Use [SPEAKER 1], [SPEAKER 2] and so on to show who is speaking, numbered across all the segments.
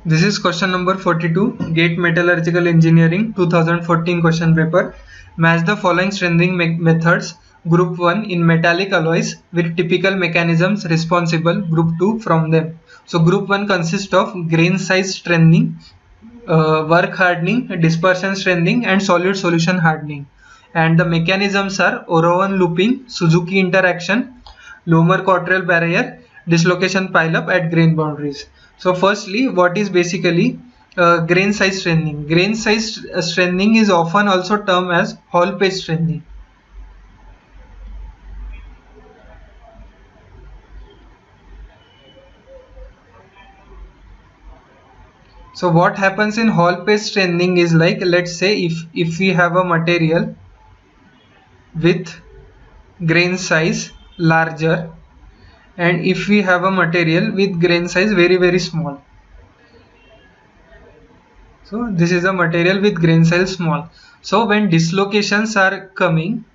[SPEAKER 1] This is question number 42, GATE Metallurgical Engineering 2014 question paper. Match the following strengthening methods. Group 1 in metallic alloys with typical mechanisms responsible. Group 2 from them. So group 1 consists of grain size strengthening, work hardening, dispersion strengthening and solid solution hardening. And the mechanisms are Orowan looping, Suzuki interaction, Lohmer-Cottrell barrier, dislocation pileup at grain boundaries. So firstly, what is basically grain size strengthening? Grain size strengthening is often also termed as Hall page strengthening. So what happens in Hall page strengthening is like, let's say if we have a material with grain size larger and if we have a material with grain size very small. So this is a material with grain size small. So when dislocations are coming,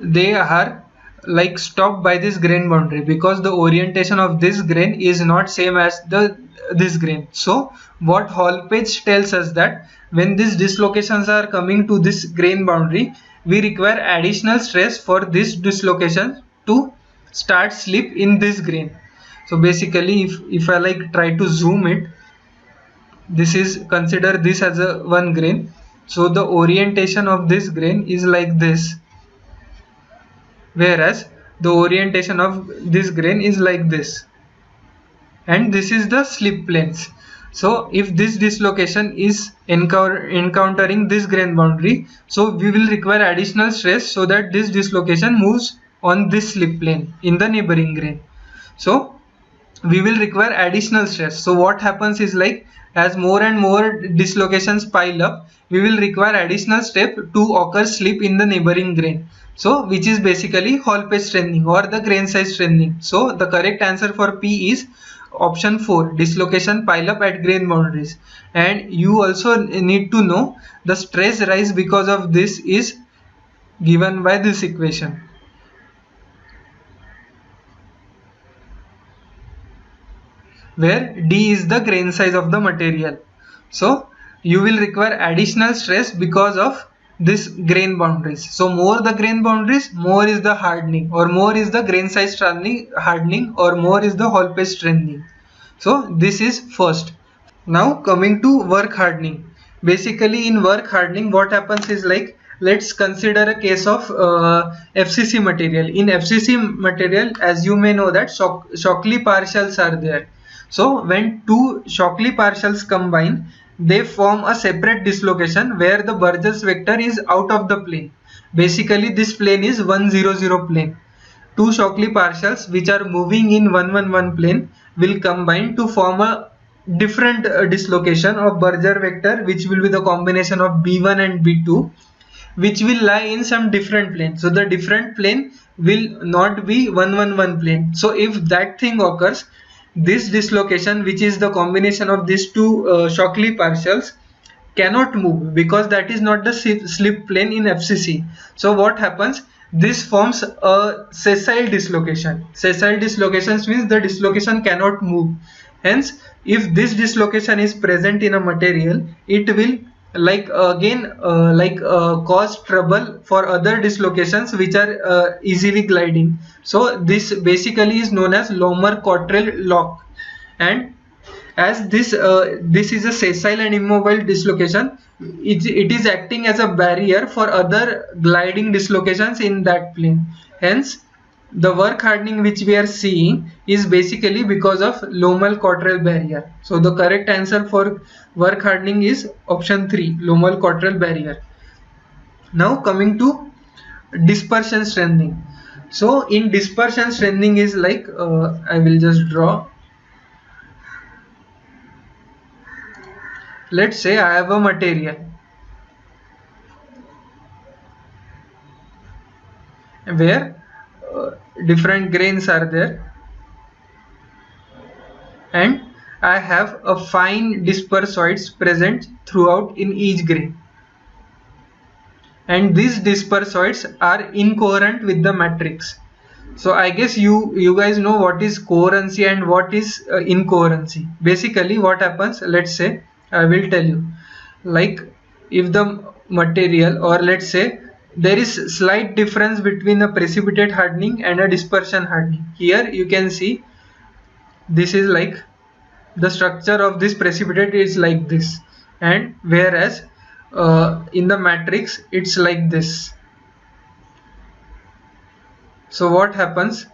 [SPEAKER 1] they are like stopped by this grain boundary because the orientation of this grain is not same as this grain. So what Hall page tells us that when these dislocations are coming to this grain boundary, we require additional stress for this dislocation to start slip in this grain. So basically if I like try to zoom it, this is consider this as a one grain. So the orientation of this grain is like this, whereas the orientation of this grain is like this, and this is the slip planes. So if this dislocation is encountering this grain boundary, so we will require additional stress so that this dislocation moves on this slip plane in the neighboring grain. So we will require additional stress. So what happens is like, as more and more dislocations pile up, we will require additional step to occur slip in the neighboring grain. So which is basically Hall page strengthening or the grain size strengthening. So the correct answer for P is option 4, dislocation pile up at grain boundaries. And you also need to know the stress rise because of this is given by this equation, where D is the grain size of the material. So you will require additional stress because of this grain boundaries. So more the grain boundaries, more is the hardening, or more is the grain size hardening, or more is the Hall page strengthening. So this is first. Now coming to work hardening. Basically in work hardening, what happens is like, let's consider a case of FCC material. In FCC material, as you may know that Shockley partials are there. So when two Shockley partials combine, they form a separate dislocation where the Burgers vector is out of the plane. Basically this plane is 100 plane. Two Shockley partials which are moving in 111 plane will combine to form a different dislocation of Berger vector, which will be the combination of B1 and B2, which will lie in some different plane. So the different plane will not be 111 plane. So if that thing occurs, this dislocation, which is the combination of these two Shockley partials, cannot move because that is not the slip plane in FCC. So what happens? This forms a sessile dislocation. Sessile dislocations means the dislocation cannot move. Hence, if this dislocation is present in a material, it will like again cause trouble for other dislocations which are easily gliding. So this basically is known as Lohmer-Cottrell lock. And as this is a sessile and immobile dislocation, it is acting as a barrier for other gliding dislocations in that plane. Hence the work hardening which we are seeing is basically because of Lohmer-Cottrell barrier. So the correct answer for work hardening is option 3, Lohmer-Cottrell barrier. Now coming to dispersion strengthening. So in dispersion strengthening is like, I will just draw. Let's say I have a material where different grains are there, and I have a fine dispersoids present throughout in each grain, and these dispersoids are incoherent with the matrix. So I guess you guys know what is coherency and what is incoherency. Basically what happens, let's say I will tell you, like if the material, or let's say there is slight difference between a precipitate hardening and a dispersion hardening. Here you can see this is like the structure of this precipitate is like this, and whereas in the matrix it's like this. So what happens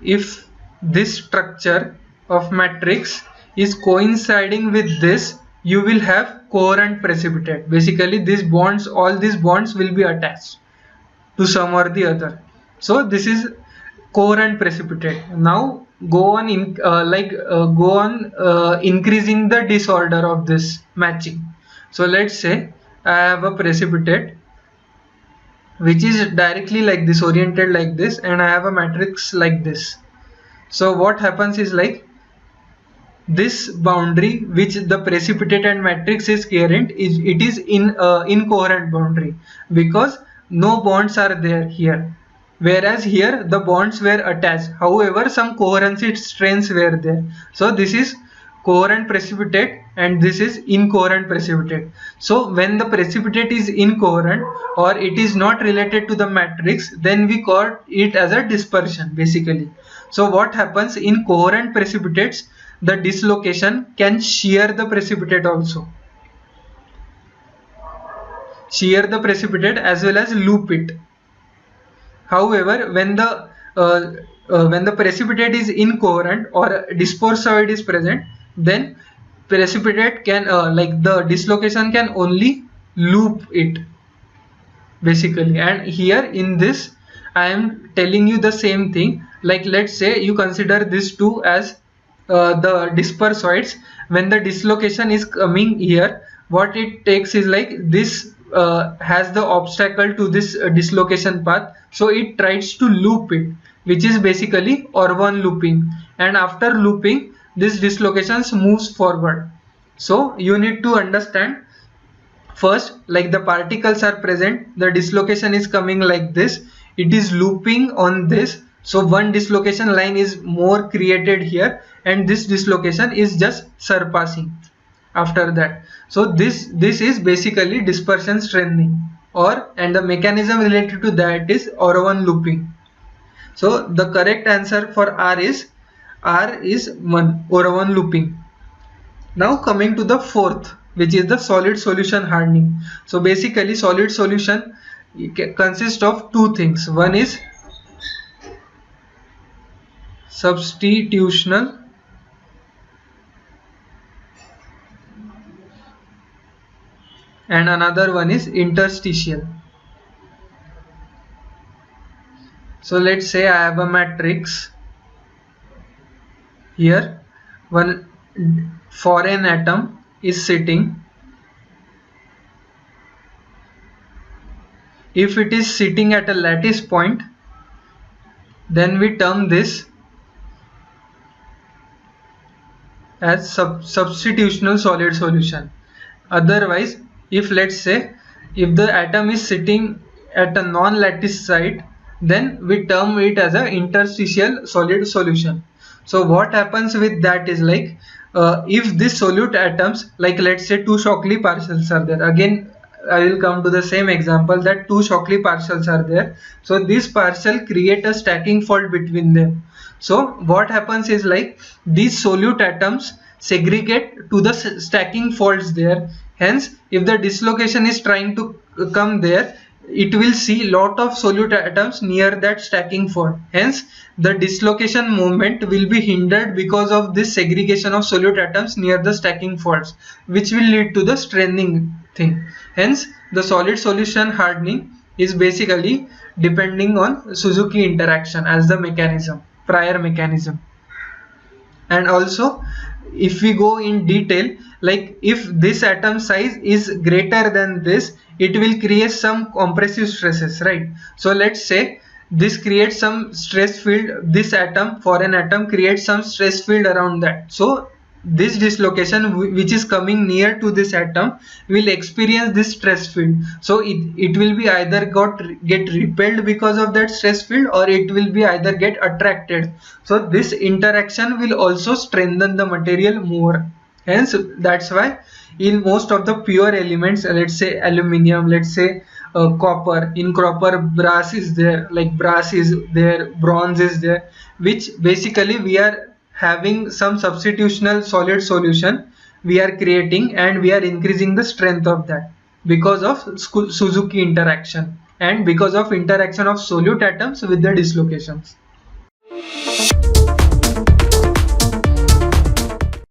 [SPEAKER 1] if this structure of matrix is coinciding with this? You will have coherent precipitate. Basically these bonds, all these bonds will be attached to some or the other. So this is coherent precipitate. Now go on increasing the disorder of this matching. So let's say I have a precipitate which is directly like this, oriented like this, and I have a matrix like this. So what happens is like this boundary which the precipitate and matrix is coherent, it is in incoherent boundary, because no bonds are there here, whereas here the bonds were attached, however some coherency strains were there. So this is coherent precipitate and this is incoherent precipitate. So when the precipitate is incoherent or it is not related to the matrix, then we call it as a dispersion basically. So what happens in coherent precipitates, the dislocation can shear the precipitate also, shear the precipitate as well as loop it. However, when the precipitate is incoherent or dispersoid is present, then precipitate can like the dislocation can only loop it basically. And here in this I am telling you the same thing. Like let's say you consider these two as the dispersoids. When the dislocation is coming here, what it takes is like this has the obstacle to this dislocation path, so it tries to loop it, which is basically Orban looping, and after looping this dislocations moves forward. So you need to understand first, like the particles are present, the dislocation is coming like this, it is looping on this, so one dislocation line is more created here and this dislocation is just surpassing after that. So this is basically dispersion strengthening, and the mechanism related to that is Orban looping. So the correct answer for R is 1, Orban looping. Now coming to the fourth, which is the solid solution hardening. So basically solid solution consists of two things. One is substitutional and another one is interstitial. So let's say I have a matrix here, one foreign atom is sitting. If it is sitting at a lattice point, then we term this as substitutional solid solution. Otherwise, if let's say if the atom is sitting at a non-lattice site, then we term it as an interstitial solid solution. So what happens with that is like if this solute atoms, like let's say two Shockley partials are there, again I will come to the same example that two Shockley partials are there. So this partial create a stacking fault between them. So what happens is like these solute atoms segregate to the stacking faults there. Hence, if the dislocation is trying to come there, it will see lot of solute atoms near that stacking fault. Hence, the dislocation moment will be hindered because of this segregation of solute atoms near the stacking faults, which will lead to the straining thing. Hence, the solid solution hardening is basically depending on Suzuki interaction as the mechanism, prior mechanism. And also, if we go in detail, like if this atom size is greater than this, it will create some compressive stresses, right? So let's say this creates some stress field, this atom, foreign atom creates some stress field around that. So this dislocation which is coming near to this atom will experience this stress field. So it will be either get repelled because of that stress field, or it will be either get attracted. So this interaction will also strengthen the material more. Hence that's why in most of the pure elements, let's say aluminium, let's say copper, in copper brass is there, like brass is there, bronze is there, which basically we are having some substitutional solid solution we are creating, and we are increasing the strength of that because of Suzuki interaction and because of interaction of solute atoms with the dislocations.